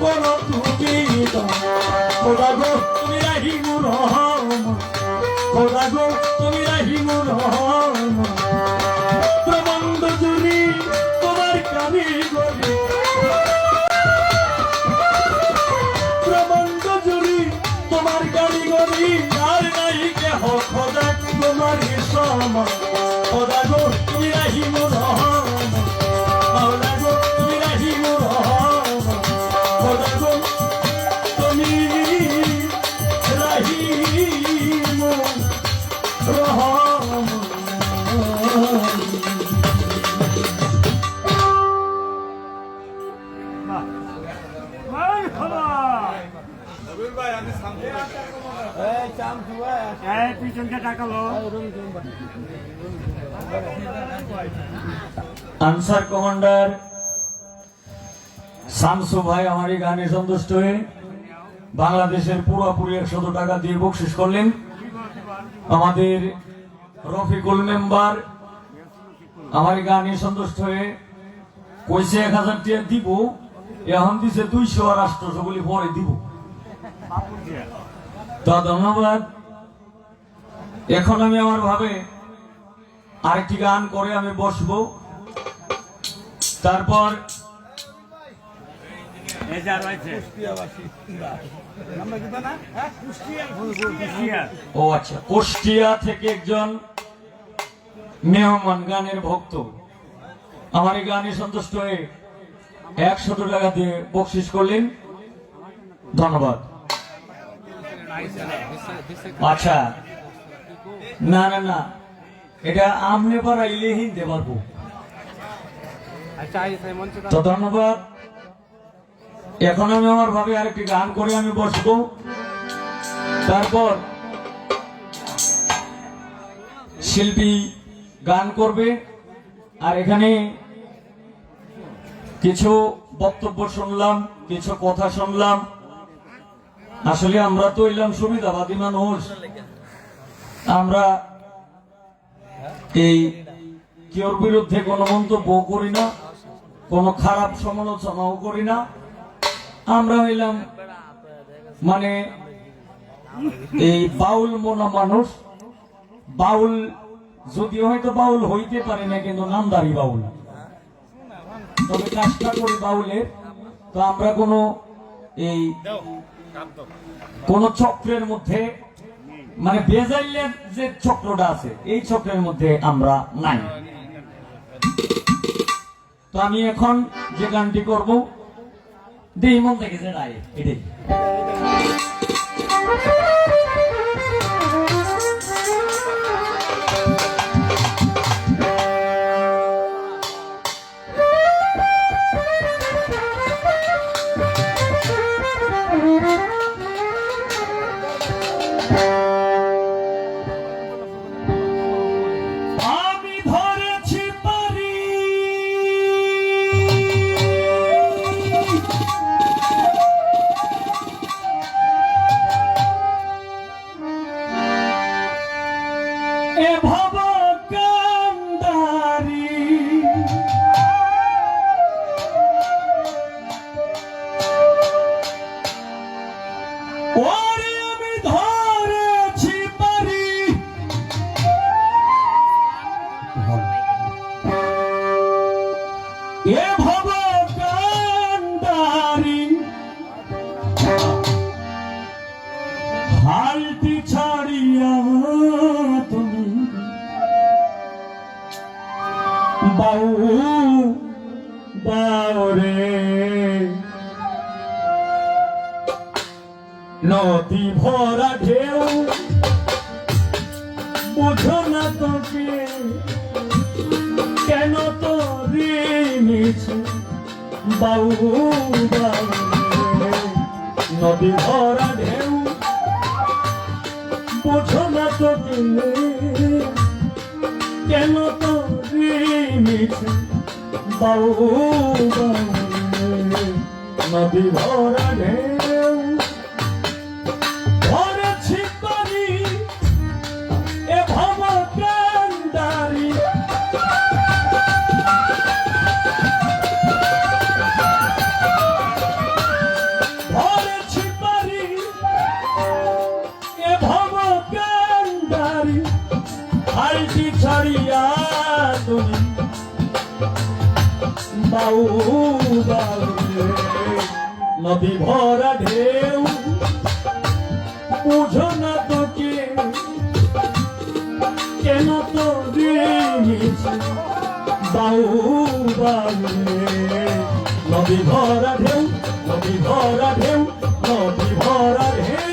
করো তুমি খোদা গো তুমি রাহিমুর রহমান, খোদা গো তুমি রাহিমুর রহমান। প্রবন্ধ জুড়ি তোমার কারিগরি, প্রবন্ধ জুড়ি তোমার কারিগরি, আর নাই কেহ খোদা তোমার সমান। খোদা গো তুমি রাহিমুর রহমান, মাওলা গো তুমি রাহিমুর রহমান, খোদা গো তুমি রাহিমুর রহমান। आंसर कमांडर শামসু ভাই আমার এই গানে সন্তুষ্ট হয়ে বাংলাদেশের পুরোপুরি 100 টাকা দিয়ে বকশিশ করলেন। আমাদের রফিকুল মেম্বার আমার এই গানে সন্তুষ্ট হয়ে কইছে 1000 টাকা দিব, এখন দিছে 200 আর 800 গুলি পরে দিব। তো ধন্যবাদ। এখন আমি আমার ভাবে আরেকটি গান করে আমি বসবো, তারপর ও আচ্ছা কুষ্টিয়া থেকে একজন মেহমান গানের ভক্ত আমার এই গানে সন্তুষ্ট হয়ে 100 টাকা দিয়ে বকশিশ করলেন। ধন্যবাদ। আচ্ছা না না না, এটা আমনে পারাইলে হিনতে পারবো। তো ধন্যবাদ। এখন আমি আমার ভাবে আরেকটি গান করে আমি বসবো, তারপর শিল্পী গান করবে, আর এখানে কিছু বক্তব্য শুনলাম, কিছু কথা শুনলাম। আসলে আমরা তো এলাম সুবিধাবাদী মানুষ, আমরা এই কেউর বিরুদ্ধে কোনো মন্তব্য করি না, কোনো খারাপ সমালোচনাও করি না। আমরা হইলাম মানে এই বাউল মনা মানুষ। বাউল যদিও হয়তো বাউল হইতে পারে না, কিন্তু নামদারি বাউল, তবে কাজটা করি বাউলের। তো আমরা কোনো এই কোন চক্রের মধ্যে মানে বেজাইলের যে চক্রটা আছে এই চক্রের মধ্যে আমরা নাই। তো আমি এখন যে গানটি করব দেই মন থেকে যে নাই এটাই। হালটি ছাড়িয়া তুমি বাউ বাউরে নদী ভরা ঢেউ বুঝো না তোকে কেন তোরে মিছে বাউ বাউ নদী ভরা ঢেউ বুঝো না তোকে কেন তোরে মিছে বাউ বাউ নদী ভরা ঢেউ ধরেছি পানি এ ভব কান্ডারি ধরেছি পানি এ ভব কান্ডারি হাইটি ছাড়িয়া তুমি বাউ বাউ নদী ভরা ঢেউ বুঝো না তোকে কেন তো দিয়েছি বাউ বাউ নদী ভরা ঢেউ নদী ভরা ঢেউ নদী ভরা ঢেউ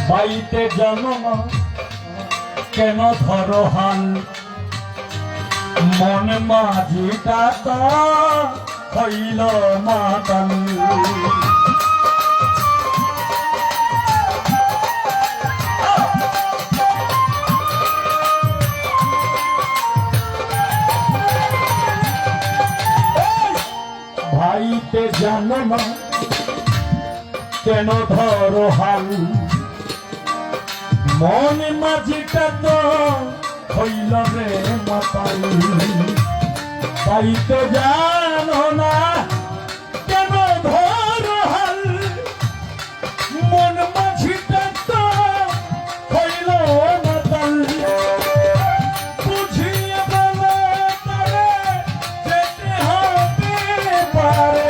বাইতে জন্ম কেন ধরো হান মন মাঝিটা তো হইল মাতাল ভাইতে জন্ম কেন ধরো হান মন মাঝিটা তো হইল রে মাতাল তাই তো জানো না কেন ধরো হাল মন মাঝিটা তো হইল মাতাল বুঝিয়ে বলো তারে যেতে হবে পারে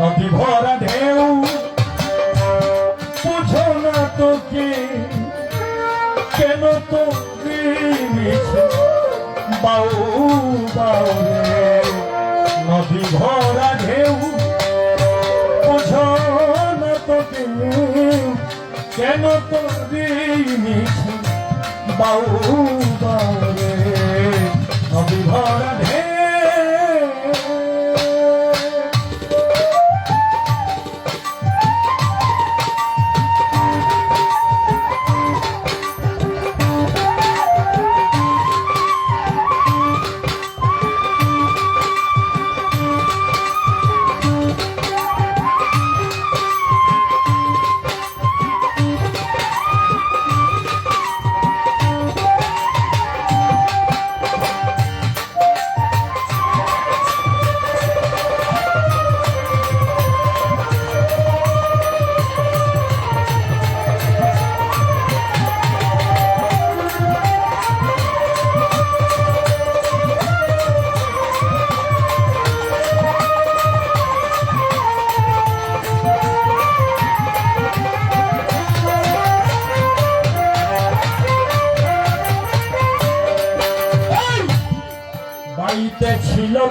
নদী ভরা ঢেউ বুঝো না তোকে কেন তো বাউ বাউ নদী ভরা ঢেউ বুঝো না তোকে কেন তো বাউ বাউ নদী ভরা ঢেউ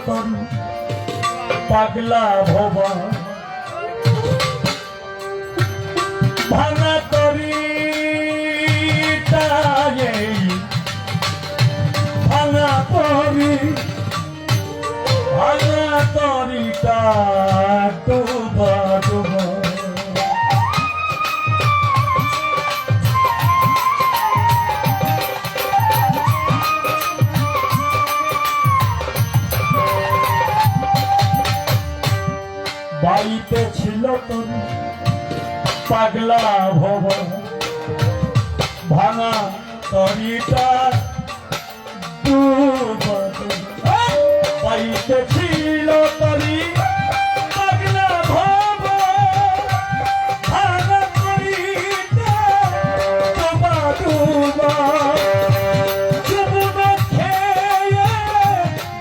তোর পাগলা ভবা ভাঙা তরি ভাঙা তরি ভাঙা তরিটা ডুবা ডুবা বাড়িতে ছিল তোর পাগলা ভবন ভাঙা তরিটা বাড়িতে ছিল তরি পাগলা ভবন ভাঙা তরিটা ডুবা ডুবা যমুনা খেয়ে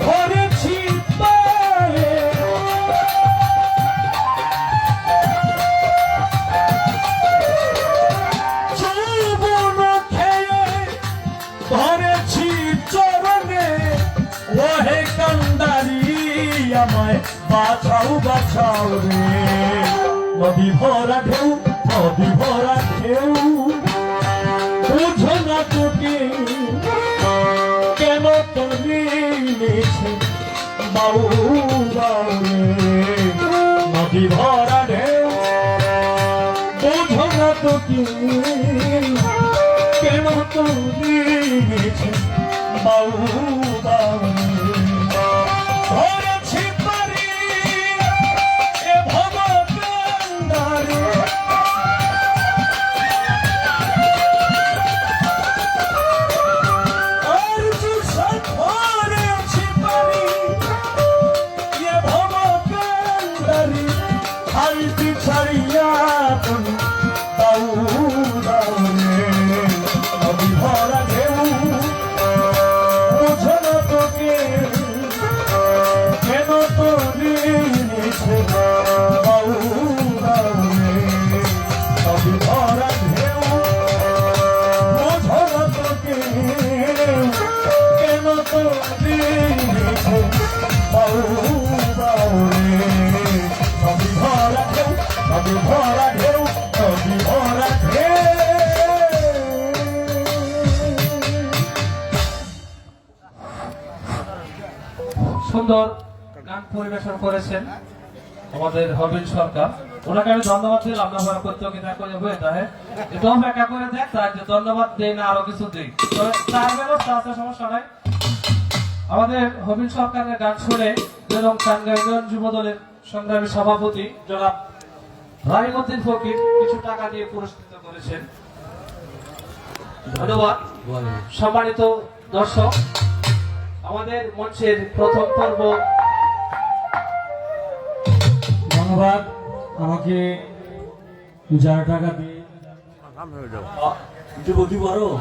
ধরেছি পায়ে ধরেছি চরণে ওহে কান্দারি আমায় বাঁচাও বাঁচাও রে নদী ভরা ঢেউ নদী ভরা ঢেউ বুঝো না তোকে কেন তুমি নিয়েছে বাউ বাউ রে নদী ভরা ঢেউ বুঝো না তোকে কেন তুমি নিয়েছে বাউ বাউ ধরেছি পারি এ ভবকান্দারে আর তুষার ধরেছি পারি এ ভবকান্দারে হালতি ছাড়িয়া তুমি বাউ বাউ রে নদী ভরা ঢেউ বুঝো না তোকে কেন তোরে নিয়েছে বাউ বাউ রে নদী ভরা ঢেউ বুঝো না তোকে কেন তোরে নিয়েছে বাউ বাউ রে নদী ভরা ঢেউ নদী ভরা ঢেউ নদী ভরা ঢেউ সুন্দর গান পরিবেশন করেছেন আমাদের হবিল সরকার। ওনাকে আমি ধন্যবাদ দিলাম না প্রতিযোগিতা করে হয়ে যায় একটু অপেক্ষা করে দেখ তার যে ধন্যবাদ দেই না আরো কিছু দিই তার ব্যবস্থা আছে, সমস্যা নাই। আমাদের হবিল সরকারের গান শুনে এবং টাঙ্গাইল যুব দলের সংগ্রামী সভাপতি জনাব রাহিমউদ্দিন ফকির কিছু টাকা দিয়ে পুরস্কৃত করেছেন। ধন্যবাদ। সম্মানিত দর্শক, আমাদের মঞ্চের প্রথম পর্ব ধন্যবাদ আমাকে যার টাকা দিয়ে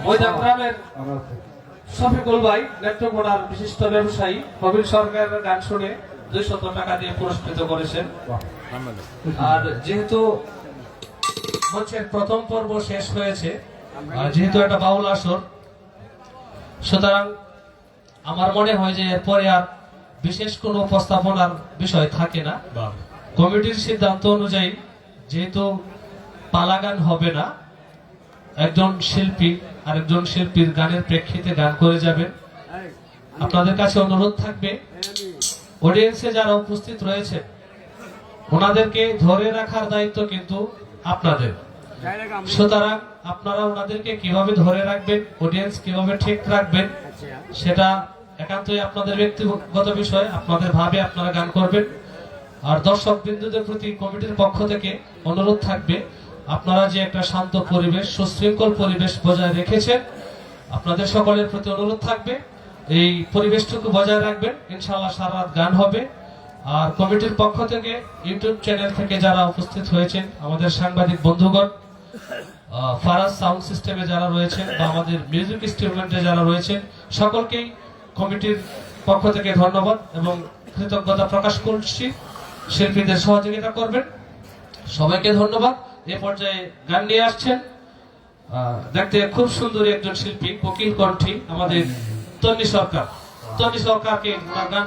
ময়দান গ্রামের শফিকুল ভাই নেত্রকোনার বিশিষ্ট ব্যবসায়ী হবিল সরকারের গান শুনে 200 টাকা দিয়ে পুরস্কৃত করেছেন। আর যেহেতু মঞ্চের প্রথম পর্ব শেষ হয়েছে, আর যেহেতু একটা বাউল আসর, সুতরাং আমার মনে হয় যে এরপরে আর বিশেষ কোনো উপস্থাপনার বিষয় থাকে না। কমিটির সিদ্ধান্ত অনুযায়ী যেহেতু পালা গান হবে না, একজন শিল্পী আরেকজন শিল্পীর গানের প্রেক্ষিতে গান করে যাবেন। আপনাদের কাছে অনুরোধ থাকবে অডিয়েন্সে যারা উপস্থিত রয়েছে ওনাদেরকে ধরে রাখার দায়িত্ব কিন্তু আপনাদের। সুতরাং আপনারা ওনাদেরকে কিভাবে ধরে রাখবেন, অডিয়েন্স কিভাবে ঠিক রাখবেন, সেটা একান্তই আপনাদের ব্যক্তিগত বিষয়। আপনাদের ভাবে আপনারা গান করবেন। আর দর্শক বিন্দুদের প্রতি কমিটির পক্ষ থেকে অনুরোধ থাকবে আপনারা যে একটা শান্ত পরিবেশ, সুশৃঙ্খল পরিবেশ বজায় রেখেছেন, আপনাদের সকলের প্রতি অনুরোধ থাকবে এই পরিবেশটুকু বজায় রাখবেন। ইনশাআল্লাহ সারা রাত গান হবে। আর কমিটির পক্ষ থেকে ইউটিউব চ্যানেল থেকে যারা উপস্থিত হয়েছেন, আমাদের সাংবাদিক বন্ধুগণ, ফারাজ সাউন্ড সিস্টেমে যারা রয়েছেন বা আমাদের মিউজিক ইনস্ট্রুমেন্টে যারা রয়েছেন, সকলকেই কমিটির পক্ষ থেকে ধন্যবাদ এবং কৃতজ্ঞতা প্রকাশ করছি। শিল্পীদের সহযোগিতা করবেন, সবাইকে ধন্যবাদ। এ পর্যায়ে গান নিয়ে আসছেন দেখতে খুব সুন্দরী একজন শিল্পী, কোকিল কণ্ঠী, আমাদের তন্নি সরকার। তন্নি সরকারকে গান